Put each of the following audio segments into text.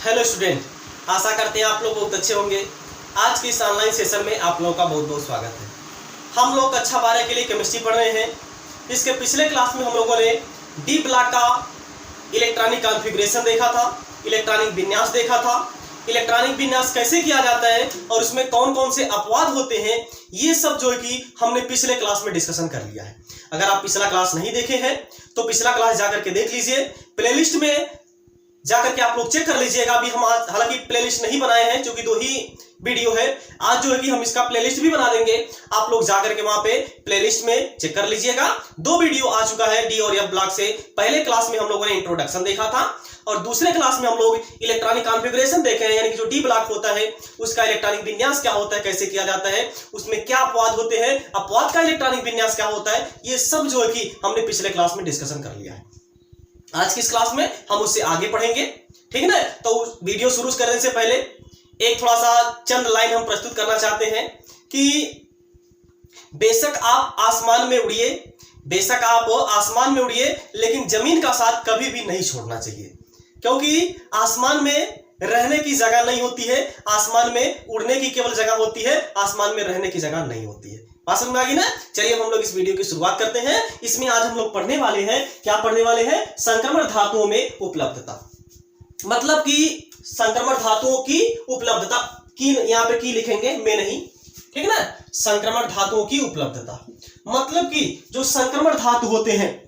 Hello student, आशा करते हैं आप लोग बहुत अच्छे होंगे। आज की इस ऑनलाइन सेशन में आप लोगों का बहुत बहुत स्वागत है। हम लोग कक्षा 12 के लिए केमिस्ट्री पढ़ रहे हैं। इसके पिछले क्लास में हम लोगों ने डी ब्लॉक का इलेक्ट्रॉनिक कॉन्फ़िगरेशन देखा था, इलेक्ट्रॉनिक विन्यास देखा था, इलेक्ट्रॉनिक विन्यास कैसे किया जाता है और उसमें कौन कौन से अपवाद होते हैं, ये सब जो है कि हमने पिछले क्लास में डिस्कशन कर लिया है। अगर आप पिछला क्लास नहीं देखे हैं तो पिछला क्लास जाकर के देख लीजिए। प्लेलिस्ट में जाकर के आप लोग चेक कर लीजिएगा। अभी हम आज हालांकि प्लेलिस्ट नहीं बनाए हैं क्योंकि 2 ही वीडियो है। आज जो है कि हम इसका प्लेलिस्ट भी बना देंगे। आप लोग जाकर के वहां पे प्लेलिस्ट में चेक कर लीजिएगा। 2 वीडियो आ चुका है डी और एफ ब्लॉक से। पहले क्लास में हम लोगों ने इंट्रोडक्शन देखा था और दूसरे क्लास में हम लोग इलेक्ट्रॉनिक कॉन्फ़िगरेशन देखे हैं, यानी कि जो डी ब्लॉक होता है उसका इलेक्ट्रॉनिक विन्यास क्या होता है, कैसे किया जाता है, उसमें क्या अपवाद होते हैं, अपवाद का इलेक्ट्रॉनिक विन्यास क्या होता है, ये सब जो है कि हमने पिछले क्लास में डिस्कशन कर लिया है। आज की इस क्लास में हम उससे आगे पढ़ेंगे, ठीक है ना। तो वीडियो शुरू करने से पहले एक थोड़ा सा चंद लाइन हम प्रस्तुत करना चाहते हैं कि बेशक आप आसमान में उड़िए, बेशक आप आसमान में उड़िए, लेकिन जमीन का साथ कभी भी नहीं छोड़ना चाहिए, क्योंकि आसमान में रहने की जगह नहीं होती है, आसमान में उड़ने की केवल जगह होती है, आसमान में रहने की जगह नहीं होती है। बात समझ में आ गई ना। चलिए अब हम लोग इस वीडियो की शुरुआत करते हैं। इसमें आज हम लोग पढ़ने वाले हैं, क्या पढ़ने वाले हैं, संक्रमण धातुओं में उपलब्धता। मतलब कि संक्रमण धातुओं की उपलब्धता की, यहां पे की लिखेंगे, में नहीं, ठीक है ना। संक्रमण धातुओं की उपलब्धता मतलब कि जो संक्रमण धातु होते हैं,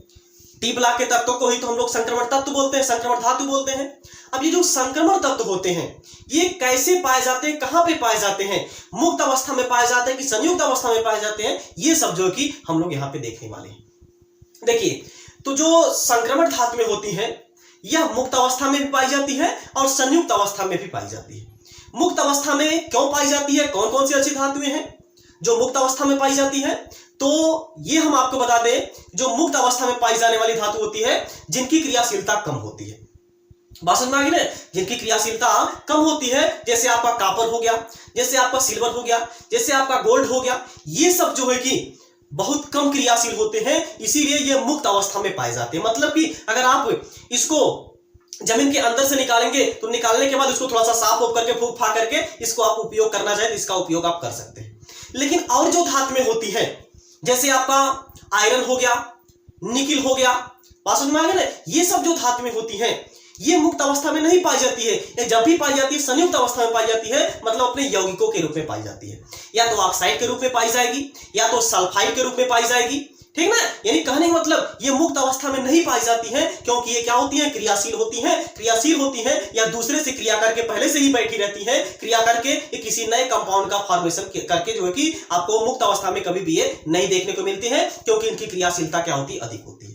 डी ब्लॉक के तत्वों को ही तो हम लोग संक्रमण तत्व बोलते हैं, संक्रमण धातु बोलते हैं। अब ये जो संक्रमण तत्व होते हैं ये कैसे पाए जाते हैं, कहां पे पाए जाते हैं, मुक्त अवस्था में पाए जाते हैं कि संयुक्त अवस्था में पाए जाते हैं, ये सब जो कि हम लोग यहां पे देखने वाले हैं। देखिए, तो जो संक्रमण धातुएं होती हैं यह मुक्त अवस्था में भी पाई जाती है और संयुक्त अवस्था में भी पाई जाती है। मुक्त अवस्था में क्यों पाई जाती है, कौन कौन सी अच्छी धातुएं हैं जो मुक्त अवस्था में पाई जाती है, तो ये हम आपको बता दें, जो मुक्त अवस्था में पाई जाने वाली धातु होती है जिनकी क्रियाशीलता कम होती है। बात समझ में आ गई ना, जिनकी क्रियाशीलता कम होती है, जैसे आपका कॉपर हो गया, जैसे आपका सिल्वर हो गया, जैसे आपका गोल्ड हो गया, ये सब जो है कि बहुत कम क्रियाशील होते हैं, इसीलिए ये मुक्त अवस्था में पाए जाते हैं। मतलब कि अगर आप इसको जमीन के अंदर से निकालेंगे तो निकालने के बाद उसको थोड़ा सा साफ ऑफ करके फूंक फाक करके इसको आप उपयोग करना चाहे तो इसका उपयोग आप कर सकते हैं। लेकिन और जो धातुएं होती है, जैसे आपका आयरन हो गया, निकिल हो गया, बात समझ में आ गया ना, ये सब जो धातुएं होती हैं ये मुक्त अवस्था में नहीं पाई जाती है। ये जब भी पाई जाती है संयुक्त अवस्था में पाई जाती है, मतलब अपने यौगिकों के रूप में पाई जाती है। या तो ऑक्साइड के रूप में पाई जाएगी या तो सल्फाइड के रूप में पाई जाएगी, ठीक ना। यानी कहने का मतलब ये मुक्त अवस्था में नहीं पाई जाती है क्योंकि ये क्या होती है, क्रियाशील होती है। क्रियाशील होती है या दूसरे से क्रिया करके पहले से ही बैठी रहती है, क्रिया करके ये किसी नए कंपाउंड का फॉर्मेशन करके जो है कि आपको मुक्त अवस्था में कभी भी ये नहीं देखने को मिलती है, क्योंकि इनकी क्रियाशीलता क्या होती है, अधिक होती है,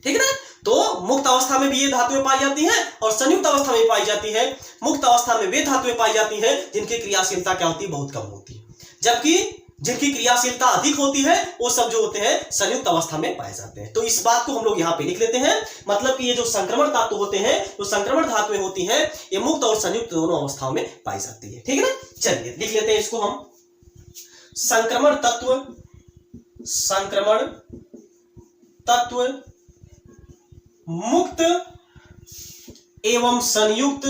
ठीक है ना। तो मुक्त अवस्था में भी ये धातुएं पाई जाती हैं और संयुक्त अवस्था में पाई जाती है। मुक्त अवस्था में वे धातुएं पाई जाती हैं जिनकी क्रियाशीलता क्या होती है, बहुत कम होती है, जबकि जिनकी क्रियाशीलता अधिक होती है वो सब जो होते हैं संयुक्त अवस्था में पाए जाते हैं। तो इस बात को हम लोग यहाँ पे लिख लेते हैं। मतलब कि ये जो संक्रमण धातु होते हैं, जो संक्रमण धातुएं होती हैं, ये मुक्त और संयुक्त दोनों अवस्थाओं में पाई जाती है, ठीक है ना। चलिए लिख लेते हैं इसको हम। संक्रमण तत्व, संक्रमण तत्व मुक्त एवं संयुक्त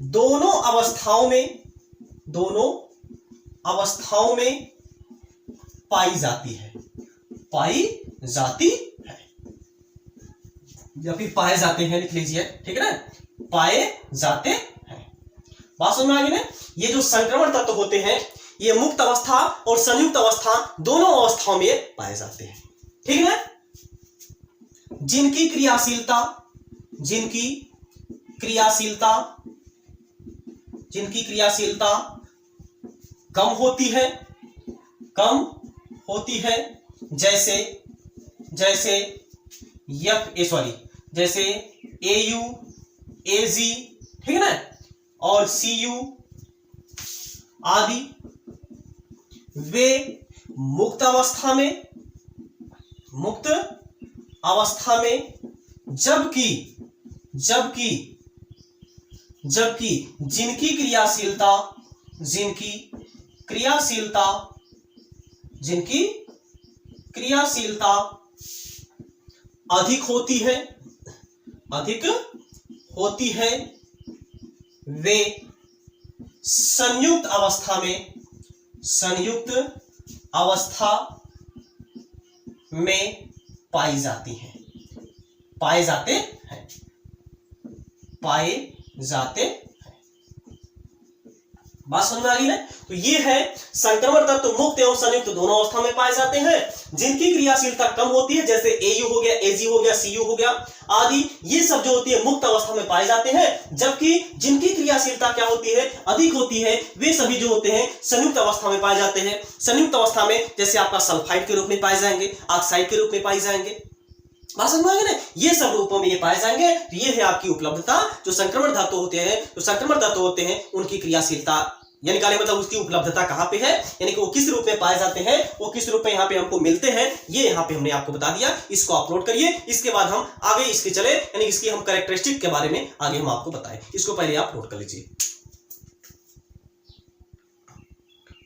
दोनों अवस्थाओं में पाई जाती है, या फिर पाए जाते हैं लिख लीजिए, ठीक है ना, पाए जाते हैं। बात समझ में आ गई ना। ये जो संक्रमण तत्व होते हैं ये मुक्त अवस्था और संयुक्त अवस्था दोनों अवस्थाओं में पाए जाते हैं, ठीक है ना। जिनकी क्रियाशीलता कम होती है, जैसे AU, AG, ठीक है ना, और CU आदि, वे मुक्त अवस्था में जबकि जिनकी क्रियाशीलता अधिक होती है वे संयुक्त अवस्था में पाई जाते हैं। बात समझ में आ गई ना? तो ये है संक्रमण तत्व मुक्त एवं संयुक्त दोनों अवस्था में पाए जाते हैं, जिनकी क्रियाशीलता कम होती है, जैसे एयू हो गया, एजी हो गया, सीयू हो गया आदि, ये सब जो होती है मुक्त अवस्था में पाए जाते हैं, जबकि जिनकी क्रियाशीलता क्या होती है, अधिक होती है, वे सभी जो होते हैं संयुक्त अवस्था में पाए जाते हैं। संयुक्त अवस्था में जैसे आपका सल्फाइड के रूप में पाए जाएंगे, ऑक्साइड के रूप में पाए जाएंगे। बात समझ में आ गई ना? ये सब रूपों में ये पाए जाएंगे। तो ये है आपकी उपलब्धता। जो संक्रमण धातु होते हैं उनकी क्रियाशीलता यानी काले मतलब उसकी उपलब्धता कहां पे है, यानी कि वो किस रूप में पाए जाते हैं, वो किस रूप में यहाँ पे हमको मिलते हैं, ये यहाँ पे हमने आपको बता दिया। इसको अपलोड करिए, इसके बाद हम आगे इसके चले, यानी इसकी हम कैरेक्टरिस्टिक के बारे में आगे हम आपको बताएं। इसको पहले आप नोट कर लीजिए।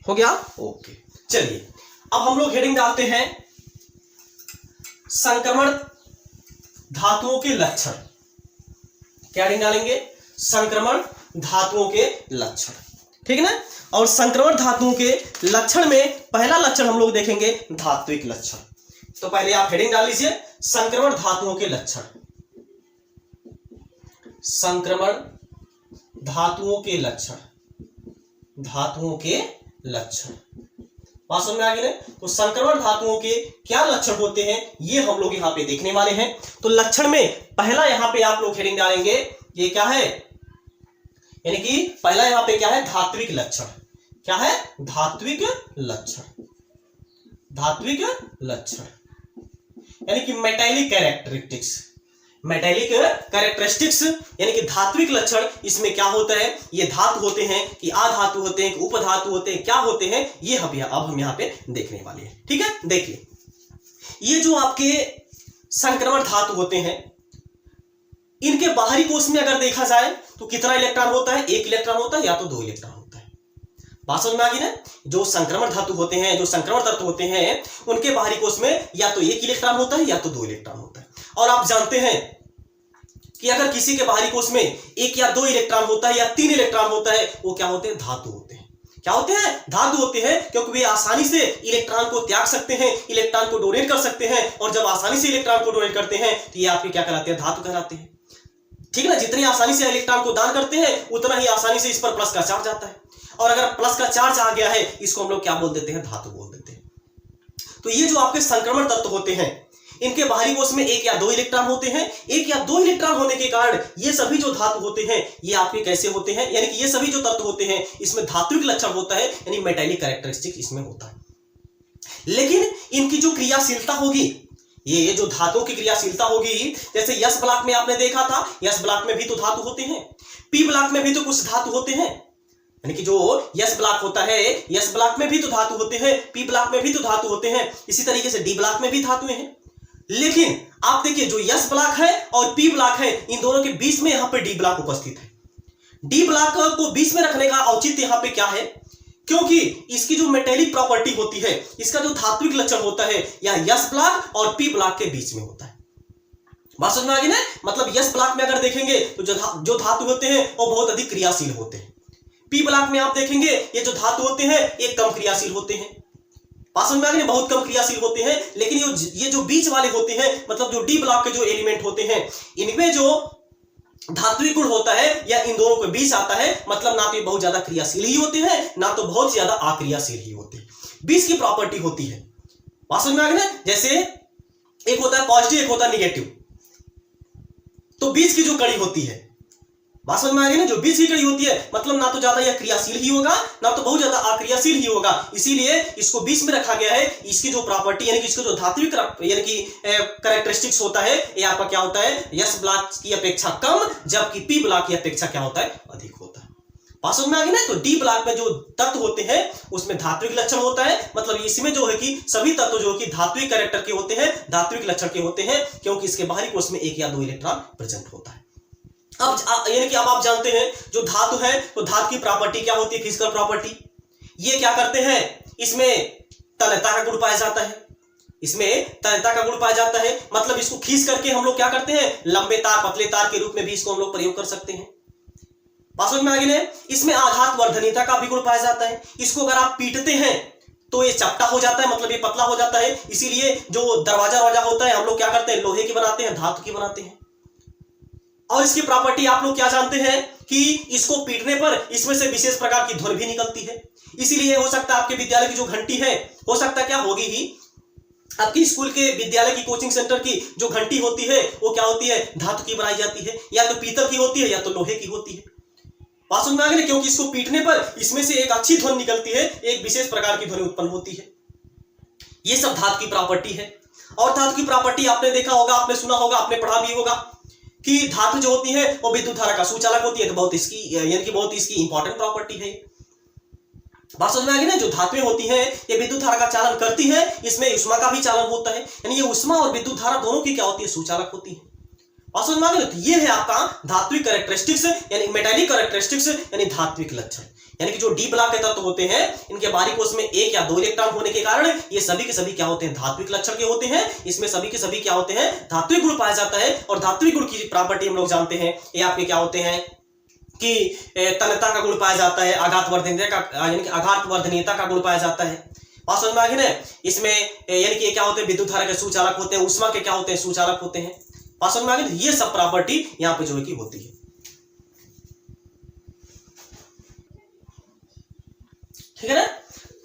हो गया? ओके, चलिए अब हम लोग हेडिंग डालते हैं संक्रमण धातुओं के लक्षण। क्या हेडिंग डालेंगे? संक्रमण धातुओं के लक्षण। ठीक है ना? और संक्रमण धातुओं के लक्षण में पहला लक्षण हम लोग देखेंगे धात्विक लक्षण। तो पहले आप हेडिंग डाल लीजिए संक्रमण धातुओं के लक्षण। संक्रमण धातुओं के लक्षण। बात समझ में आ गई ना? तो संक्रमण धातुओं के क्या लक्षण होते हैं ये हम लोग यहां पे देखने वाले हैं। तो लक्षण में पहला यहां पे आप लोग हेडिंग डालेंगे, ये क्या है, यानी कि पहला यहां पे क्या है, धात्विक लक्षण। क्या है? धात्विक लक्षण यानी कि मेटालिक कैरेक्टरिस्टिक्स यानी कि धात्विक लक्षण। इसमें क्या होता है, ये धातु होते हैं कि अधातु होते हैं कि उपधातु होते हैं, क्या होते हैं, ये अब हम यहां पे देखने वाले हैं। ठीक है? देखिए, ये जो आपके संक्रमण धातु होते हैं, इनके बाहरी कोश में अगर देखा जाए तो कितना इलेक्ट्रॉन होता है, एक इलेक्ट्रॉन होता है या तो दो इलेक्ट्रॉन होता है। बात समझ में आ गई ना? जो संक्रमण धातु होते हैं, जो संक्रमण तत्व होते हैं, उनके बाहरी कोश में या तो एक इलेक्ट्रॉन होता है या तो दो इलेक्ट्रॉन होता है। और आप जानते हैं कि अगर किसी के बाहरी कोश में एक या दो इलेक्ट्रॉन होता है या तीन इलेक्ट्रॉन होता है, वो क्या होते हैं, धातु होते हैं। क्या होते हैं? धातु होते हैं, क्योंकि वे आसानी से इलेक्ट्रॉन को त्याग सकते हैं, इलेक्ट्रॉन को डोनेट कर सकते हैं, और जब आसानी से इलेक्ट्रॉन को डोनेट करते हैं तो ये आपके क्या कहलाते हैं, धातु कहलाते हैं। ठीक है ना? जितनी आसानी से इलेक्ट्रॉन को दान करते हैं उतना ही आसानी से इस पर प्लस का चार्ज आता है, और अगर प्लस का चार्ज आ गया है इसको हम लोग क्या बोल देते हैं, धातु बोल देते हैं। तो ये जो आपके संक्रमण तत्व होते हैं, इनके बाहरी कोश में एक या दो इलेक्ट्रॉन होते हैं। एक या दो इलेक्ट्रॉन होने के कारण ये सभी जो धातु होते हैं ये आपके कैसे होते हैं, यानी कि ये सभी जो तत्व होते हैं इसमें धात्विक लक्षण होता है, यानी मेटालिक कैरेक्टरिस्टिक इसमें होता है। लेकिन इनकी जो क्रियाशीलता होगी, ये जो धातुओं की क्रियाशीलता होगी, जैसे यस ब्लॉक में आपने देखा था, यस ब्लॉक में भी तो धातु होते हैं, पी ब्लॉक में भी तो कुछ धातु होते हैं, यानी कि जो यस ब्लॉक होता है, यस ब्लॉक में भी तो धातु होते हैं, पी ब्लॉक में भी तो धातु होते हैं, इसी तरीके से डी ब्लॉक में भी धातुएं हैं। लेकिन आप देखिए, जो यस ब्लॉक है और पी ब्लॉक है, इन दोनों के बीच में यहां पे डी ब्लॉक उपस्थित है। डी ब्लॉक को बीच में रखने का औचित्य यहां पे क्या है, क्योंकि इसकी जो मेटेलिक प्रॉपर्टी होती है, इसका जो धात्विक लक्षण होता है, या यस ब्लॉक और पी ब्लॉक के बीच में होता है। बात समझ में आ गई ना? मतलब यस ब्लॉक में अगर देखेंगे तो जो धातु होते हैं वो बहुत अधिक क्रियाशील होते हैं। पी ब्लॉक में आप देखेंगे ये जो धातु होते हैं ये कम क्रियाशील होते हैं। बात समझ में आ गई? बहुत कम क्रियाशील होते हैं। लेकिन ये जो बीच वाले होते हैं, मतलब जो डी ब्लॉक के जो एलिमेंट होते हैं, इनमें जो धात्विक गुण होता है या इन दोनों के बीच आता है, मतलब ना तो ये बहुत ज्यादा क्रियाशील ही होते हैं, ना तो बहुत ज्यादा अक्रियाशील ही होते हैं, बीच की प्रॉपर्टी होती है। बात समझ में आ गई ना? जैसे एक होता है पॉजिटिव, एक होता है निगेटिव, तो बीच की जो कड़ी होती है, बात समझ में आ गई ना? जो बीच की कड़ी होती है, मतलब ना तो ज्यादा यह क्रियाशील ही होगा, ना तो बहुत ज्यादा अक्रियाशील ही होगा, इसीलिए इसको बीच में रखा गया है। इसकी जो प्रॉपर्टी यानी कि इसका जो धात्विक यानी कि कैरेक्टरिस्टिक्स होता है, ये आपका क्या होता है, यस ब्लॉक की अपेक्षा कम, जबकि पी ब्लॉक की अपेक्षा क्या होता है, अधिक होता है। बात समझ में आ गई ना? तो डी ब्लॉक में जो तत्व होते हैं उसमें धात्विक लक्षण होता है, मतलब इसमें जो है कि सभी तत्व जो कि धात्विक कैरेक्टर के होते हैं, धात्विक लक्षण के होते हैं, क्योंकि इसके बाहरी कोश में एक या दो इलेक्ट्रॉन प्रेजेंट होता है। अब यानी कि अब आप जानते हैं जो धातु है, तो धातु की प्रॉपर्टी क्या होती है, फिजिकल प्रॉपर्टी। ये क्या करते हैं, इसमें तन्यता का गुण पाया जाता है, इसमें तन्यता का गुण पाया जाता है, मतलब इसको खींच करके हम लोग क्या करते हैं, लंबे तार पतले तार के रूप में भी इसको हम लोग प्रयोग कर सकते हैं। बात समझ में आ गई ना। इसमें आघात वर्धनीयता का भी गुण पाया जाता है। इसको अगर आप पीटते हैं तो ये चपटा हो जाता है, मतलब ये पतला हो जाता है। इसीलिए जो दरवाजा होता है हम लोग क्या करते हैं, लोहे की बनाते हैं, धातु की बनाते हैं। और इसकी प्रॉपर्टी आप लोग क्या जानते हैं कि इसको पीटने पर इसमें से विशेष प्रकार की ध्वनि भी निकलती है। इसीलिए हो सकता है आपके विद्यालय की जो घंटी है, हो सकता है क्या होगी ही, आपकी स्कूल के विद्यालय की कोचिंग सेंटर की जो घंटी होती है वो क्या होती है, धातु की बनाई जाती है, या तो पीतल की होती है या तो लोहे की होती है। बात समझ में आ गई, क्योंकि इसको पीटने पर इसमें से एक अच्छी ध्वनि निकलती है, एक विशेष प्रकार की ध्वनि उत्पन्न होती है। ये सब धातु की प्रॉपर्टी है। और धातु की प्रॉपर्टी आपने देखा होगा, आपने सुना होगा, आपने पढ़ा भी होगा कि धातु जो होती है वो विद्युत धारा का सुचालक होती है। तो बहुत इसकी यानी कि बहुत इसकी इंपॉर्टेंट प्रॉपर्टी है। बात समझ में आ गई ना। जो धातुएं होती हैं ये विद्युत धारा का चालन करती है, इसमें उष्मा का भी चालन होता है, यानी ये उष्मा और विद्युत धारा दोनों की क्या होती है, सुचालक होती है। बात समझ में आ गई। तो ये है आपका धात्विक कैरेक्टरिस्टिक्स यानी मेटेलिक कैरेक्टरिस्टिक्स यानी धात्विक लक्षण। यानी कि जो डी ब्लॉक के तत्व होते हैं इनके बाहरी कोश में 1 या 2 इलेक्ट्रॉन होने के कारण ये सभी के सभी क्या होते हैं, धात्विक लक्षण के होते हैं। इसमें सभी के सभी क्या होते हैं, धात्विक गुण पाया जाता है। और धात्विक गुण की प्रॉपर्टी हम लोग जानते हैं, ये आपके क्या होते हैं कि तन्यता का गुण पाया जाता है, आघात वर्धनीयता का यानी कि आघात वर्धनीयता का गुण पाया जाता है। बात समझ में आ गई ना। इसमें यानी कि क्या होते हैं, विद्युत धारा के सुचालक होते हैं, उष्मा के क्या होते हैं, सुचालक होते हैं। बात समझ में आ गई। ये सब प्रॉपर्टी यहां पे जो है कि होती है। ठीक है ना।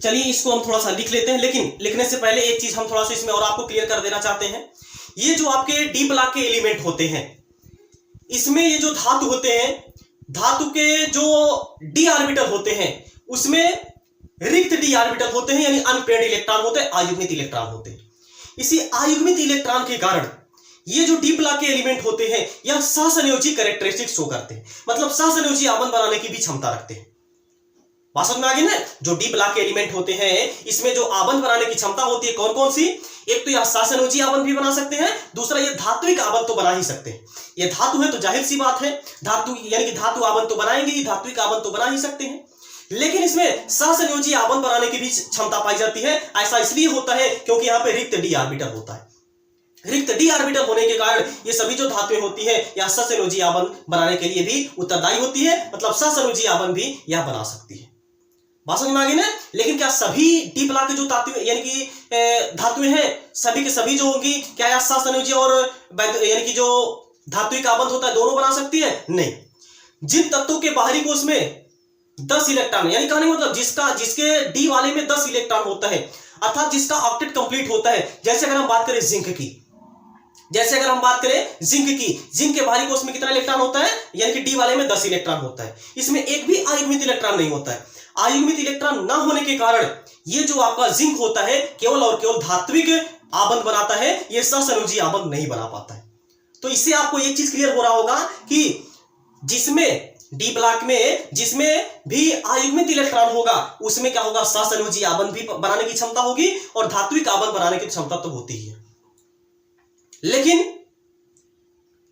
चलिए इसको हम थोड़ा सा लिख लेते हैं, लेकिन लिखने से पहले एक चीज हम थोड़ा सा इसमें और आपको क्लियर कर देना चाहते हैं। ये जो आपके डी ब्लॉक के एलिमेंट होते हैं, इसमें ये जो धातु होते हैं, धातु के जो डी ऑर्बिटल होते हैं उसमें रिक्त डी ऑर्बिटल होते हैं, यानी अनपेयर्ड इलेक्ट्रॉन होते हैं, अयुग्मित इलेक्ट्रॉन होते हैं। इसी अयुग्मित इलेक्ट्रॉन के कारण ये जो डी ब्लॉक के एलिमेंट होते हैं यह सहसंयोजी कैरेक्टरिस्टिक्स शो करते हैं, मतलब सहसंयोजी आबंध बनाने की भी क्षमता रखते हैं। बात समझ में आ गई ना। जो डी ब्लॉक के एलिमेंट होते हैं इसमें जो आबंध बनाने की क्षमता होती है कौन कौन सी, एक तो यह सहसंयोजी आबंध भी बना सकते हैं, दूसरा ये धात्विक आबंध तो बना ही सकते हैं। ये धातु है तो जाहिर सी बात है धातु यानी कि धातु आबंध तो बनाएंगे ही, धात्विक आबंध तो बना ही सकते हैं। लेकिन इसमें सहसंयोजी आबंध बनाने की भी क्षमता पाई जाती है। ऐसा इसलिए होता है क्योंकि यहाँ पे रिक्त डी ऑर्बिटल होता है। रिक्त डी ऑर्बिटल होने के कारण ये सभी जो धातुएं होती है यह सहसंयोजी आबंध बनाने के लिए भी उत्तरदायी होती है, मतलब सहसंयोजी आबंध भी यह बना सकती है। बात समझ में आ गई ना। लेकिन क्या सभी डी ब्लॉक के जो धातु यानी कि धातुएं हैं सभी के सभी जो होंगी क्या यह सहसंयोजी और यानी कि जो धात्विक आबंध होता है दोनों बना सकती है? नहीं। जिन तत्वों के बाहरी कोश में 10 इलेक्ट्रॉन यानी कहने मतलब जिसके डी वाले में 10 इलेक्ट्रॉन होता है, अर्थात जिसका ऑक्टेट कंप्लीट होता है। जैसे अगर हम बात करें जिंक की, जिंक के बाहरी कोश में कितना इलेक्ट्रॉन होता है, यानी कि डी वाले में 10 इलेक्ट्रॉन होता है। इसमें एक भी अयुग्मित इलेक्ट्रॉन नहीं होता है। अयुग्मित इलेक्ट्रॉन ना होने के कारण ये जो आपका जिंक होता है केवल और केवल धात्विक आबंध बनाता है, ये सहसंयोजी आबंध नहीं बना पाता है। तो इससे आपको एक चीज क्लियर हो रहा होगा कि जिसमें डी ब्लॉक में जिसमें भी अयुग्मित इलेक्ट्रॉन होगा उसमें क्या होगा, सहसंयोजी आबंध भी बनाने की क्षमता होगी और धात्विक आबंध बनाने की क्षमता तो होती ही है। लेकिन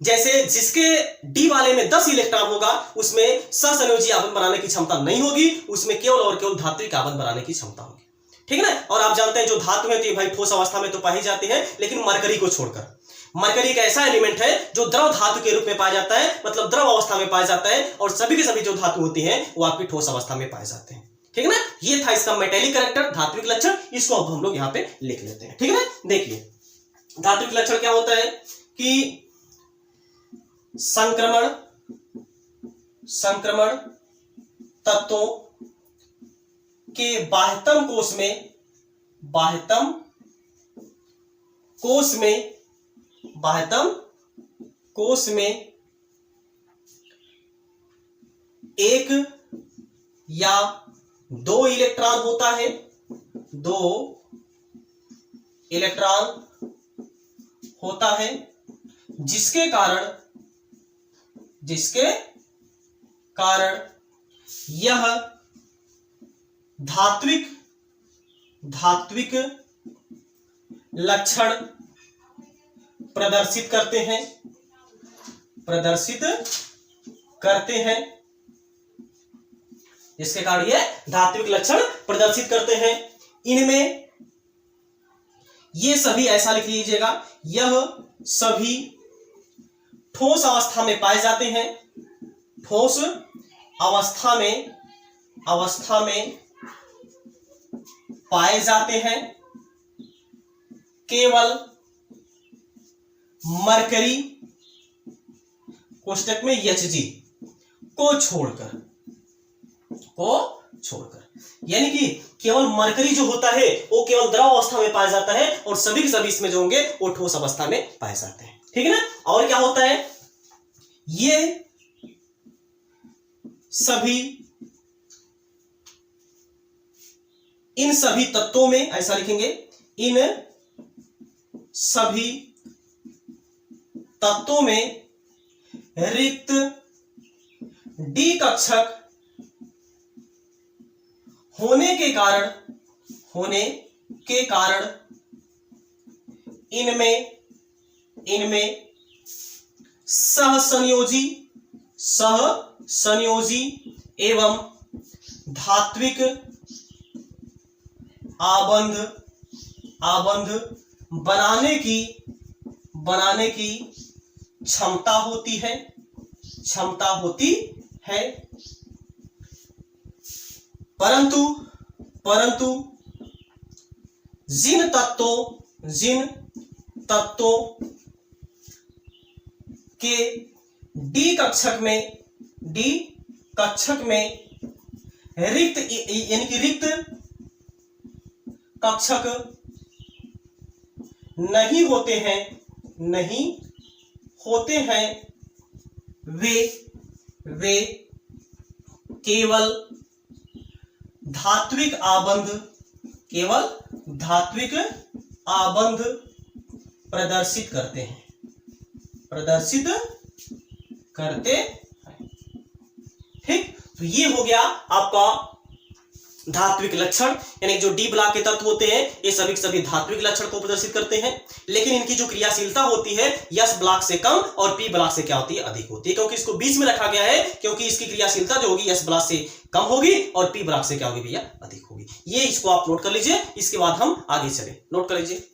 जैसे जिसके डी वाले में 10 इलेक्ट्रॉन होगा उसमें सहसंयोजी आबंध बनाने की क्षमता नहीं होगी, उसमें केवल और केवल धात्विक आबंध बनाने की क्षमता होगी। ठीक है ना। और आप जानते हैं जो धातु है तो ये भाई ठोस अवस्था में तो पाई जाती है, लेकिन मरकरी को छोड़कर। मरकरी एक ऐसा एलिमेंट है जो द्रव धातु के रूप में पाया जाता है, मतलब द्रव अवस्था में पाया जाता है, और सभी के सभी जो धातु होती हैं वो आपकी ठोस अवस्था में पाए जाते हैं। ठीक है ना। ये था इसका मेटेलिक कैरेक्टर, धात्विक लक्षण। इसको अब हम लोग यहाँ पे लिख लेते हैं। ठीक है ना। देखिए धात्विक लक्षण क्या होता है कि संक्रमण तत्वों के बाह्यतम कोश में एक या 2 इलेक्ट्रॉन होता है, 2 इलेक्ट्रॉन होता है, जिसके कारण यह धात्विक लक्षण प्रदर्शित करते हैं, जिसके कारण यह धात्विक लक्षण प्रदर्शित करते हैं। इनमें ये सभी ऐसा लिख लीजिएगा, यह सभी ठोस अवस्था में पाए जाते हैं, ठोस अवस्था में पाए जाते हैं, केवल मरकरी कोष्टक में Hg को छोड़कर यानी कि केवल मरकरी जो होता है वो केवल द्रव अवस्था में पाया जाता है और सभी के सभी इसमें जो होंगे वो ठोस अवस्था में पाए जाते हैं। ठीक है ना। और क्या होता है, ये सभी इन सभी तत्वों में, ऐसा लिखेंगे, इन सभी तत्वों में रिक्त डी कक्षक होने के कारण इनमें सहसंयोजी एवं धात्विक आबंध बनाने की क्षमता होती है, परंतु जिन तत्वों के डी कक्षक में रिक्त यानी कि रिक्त कक्षक नहीं होते हैं, वे केवल धात्विक आबंध प्रदर्शित करते हैं। ठीक, तो ये हो गया आपका धात्विक लक्षण, यानी जो डी ब्लॉक के तत्व होते हैं ये सभी के सभी धात्विक लक्षण को प्रदर्शित करते हैं, लेकिन इनकी जो क्रियाशीलता होती है एस ब्लॉक से कम और पी ब्लॉक से क्या होती है, अधिक होती है, क्योंकि इसको बीच में रखा गया है, क्योंकि इसकी क्रियाशीलता जो होगी एस ब्लॉक से कम होगी और पी ब्लॉक से क्या होगी भैया, अधिक होगी। ये इसको आप नोट कर लीजिए, इसके बाद हम आगे चले, नोट कर लीजिए।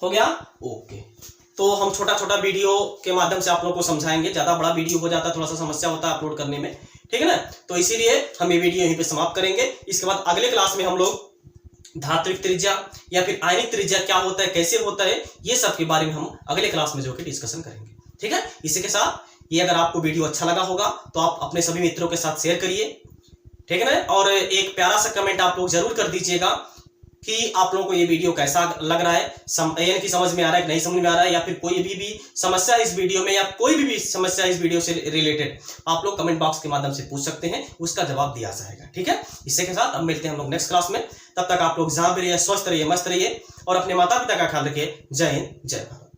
हो गया, ओके। तो हम छोटा छोटा वीडियो के माध्यम से आप लोगों को समझाएंगे, ज्यादा बड़ा वीडियो हो जाता है थोड़ा सा समस्या होता है अपलोड करने में, ठीक है ना। तो इसीलिए हम ये वीडियो यहीं पे समाप्त करेंगे। इसके बाद अगले क्लास में हम लोग धात्विक त्रिज्या या फिर आयनिक त्रिज्या क्या होता है, कैसे होता है, ये सब के बारे में हम अगले क्लास में जो कि डिस्कशन करेंगे, ठीक है। इसी के साथ ये अगर आपको वीडियो अच्छा लगा होगा तो आप अपने सभी मित्रों के साथ शेयर करिए, ठीक है ना। और एक प्यारा सा कमेंट आप लोग जरूर कर दीजिएगा कि आप लोगों को ये वीडियो कैसा लग रहा है, यानी कि समझ में आ रहा है कि नहीं समझ में आ रहा है, या फिर कोई भी समस्या इस वीडियो में या कोई भी समस्या इस वीडियो से रिलेटेड आप लोग कमेंट बॉक्स के माध्यम से पूछ सकते हैं, उसका जवाब दिया जाएगा, ठीक है। इसी के साथ अब मिलते हैं हम लोग नेक्स्ट क्लास में। तब तक आप लोग जहां भी रहिए स्वस्थ रहिए, मस्त रहिए और अपने माता पिता का ख्याल रखिए। जय हिंद, जय भारत।